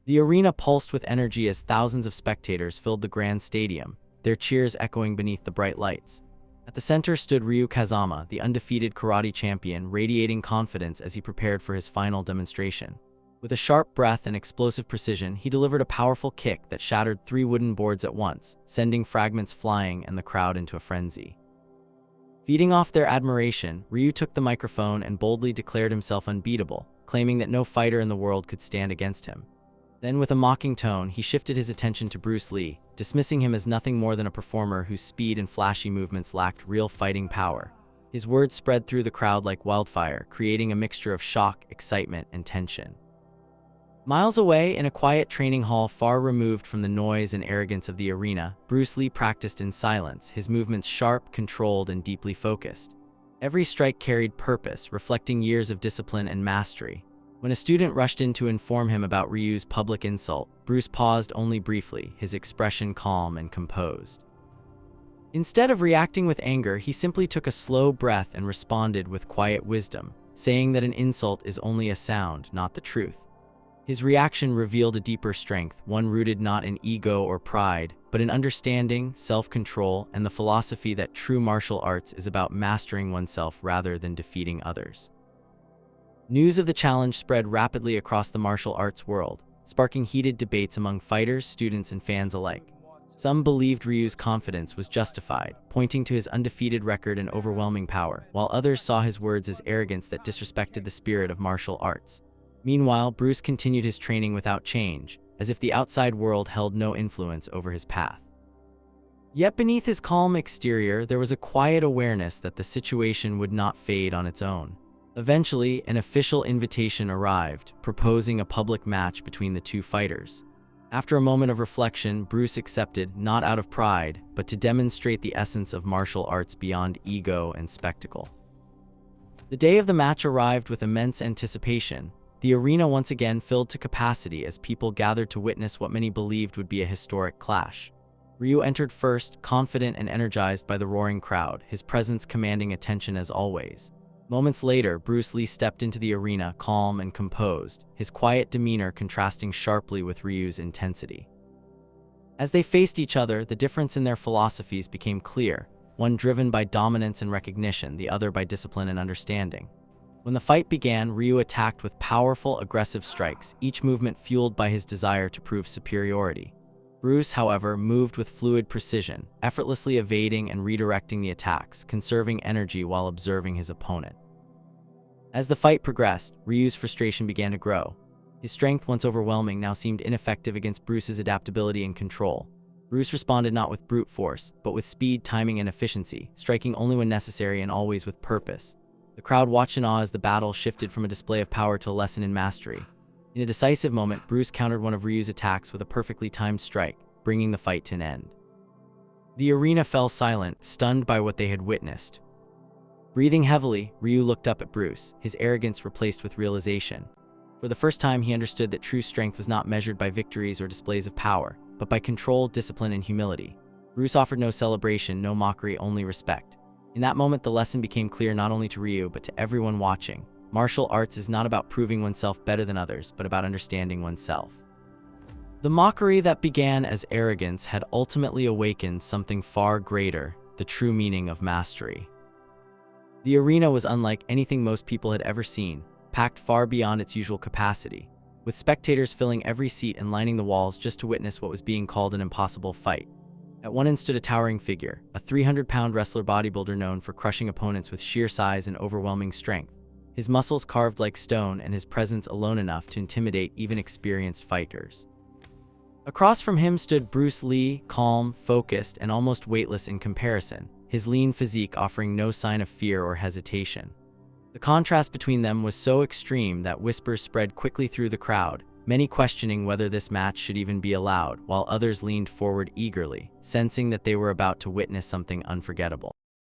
The arena pulsed with energy as thousands of spectators filled the grand stadium, their cheers echoing beneath the bright lights. At the center stood Ryu Kazama, the undefeated karate champion, radiating confidence as he prepared for his final demonstration. With a sharp breath and explosive precision, he delivered a powerful kick that shattered 3 wooden boards at once, sending fragments flying and the crowd into a frenzy. Feeding off their admiration, Ryu took the microphone and boldly declared himself unbeatable, claiming that no fighter in the world could stand against him. Then, with a mocking tone, he shifted his attention to Bruce Lee, dismissing him as nothing more than a performer whose speed and flashy movements lacked real fighting power. His words spread through the crowd like wildfire, creating a mixture of shock, excitement, and tension. Miles away, in a quiet training hall far removed from the noise and arrogance of the arena, Bruce Lee practiced in silence, his movements sharp, controlled, and deeply focused. Every strike carried purpose, reflecting years of discipline and mastery. When a student rushed in to inform him about Ryu's public insult, Bruce paused only briefly, his expression calm and composed. Instead of reacting with anger, he simply took a slow breath and responded with quiet wisdom, saying that an insult is only a sound, not the truth. His reaction revealed a deeper strength, one rooted not in ego or pride, but in understanding, self-control, and the philosophy that true martial arts is about mastering oneself rather than defeating others. News of the challenge spread rapidly across the martial arts world, sparking heated debates among fighters, students, and fans alike. Some believed Ryu's confidence was justified, pointing to his undefeated record and overwhelming power, while others saw his words as arrogance that disrespected the spirit of martial arts. Meanwhile, Bruce continued his training without change, as if the outside world held no influence over his path. Yet beneath his calm exterior, there was a quiet awareness that the situation would not fade on its own. Eventually, an official invitation arrived, proposing a public match between the two fighters. After a moment of reflection, Bruce accepted, not out of pride, but to demonstrate the essence of martial arts beyond ego and spectacle. The day of the match arrived with immense anticipation. The arena once again filled to capacity as people gathered to witness what many believed would be a historic clash. Ryu entered first, confident and energized by the roaring crowd, his presence commanding attention as always. Moments later, Bruce Lee stepped into the arena, calm and composed, his quiet demeanor contrasting sharply with Ryu's intensity. As they faced each other, the difference in their philosophies became clear, one driven by dominance and recognition, the other by discipline and understanding. When the fight began, Ryu attacked with powerful, aggressive strikes, each movement fueled by his desire to prove superiority. Bruce, however, moved with fluid precision, effortlessly evading and redirecting the attacks, conserving energy while observing his opponent. As the fight progressed, Ryu's frustration began to grow. His strength, once overwhelming, now seemed ineffective against Bruce's adaptability and control. Bruce responded not with brute force, but with speed, timing, and efficiency, striking only when necessary and always with purpose. The crowd watched in awe as the battle shifted from a display of power to a lesson in mastery. In a decisive moment, Bruce countered one of Ryu's attacks with a perfectly timed strike, bringing the fight to an end. The arena fell silent, stunned by what they had witnessed. Breathing heavily, Ryu looked up at Bruce, his arrogance replaced with realization. For the first time, he understood that true strength was not measured by victories or displays of power, but by control, discipline, and humility. Bruce offered no celebration, no mockery, only respect. In that moment, the lesson became clear not only to Ryu, but to everyone watching. Martial arts is not about proving oneself better than others, but about understanding oneself. The mockery that began as arrogance had ultimately awakened something far greater, the true meaning of mastery. The arena was unlike anything most people had ever seen, packed far beyond its usual capacity, with spectators filling every seat and lining the walls just to witness what was being called an impossible fight. At one end stood a towering figure, a 300-pound wrestler bodybuilder known for crushing opponents with sheer size and overwhelming strength. His muscles carved like stone and his presence alone enough to intimidate even experienced fighters. Across from him stood Bruce Lee, calm, focused, and almost weightless in comparison, his lean physique offering no sign of fear or hesitation. The contrast between them was so extreme that whispers spread quickly through the crowd, many questioning whether this match should even be allowed, while others leaned forward eagerly, sensing that they were about to witness something unforgettable.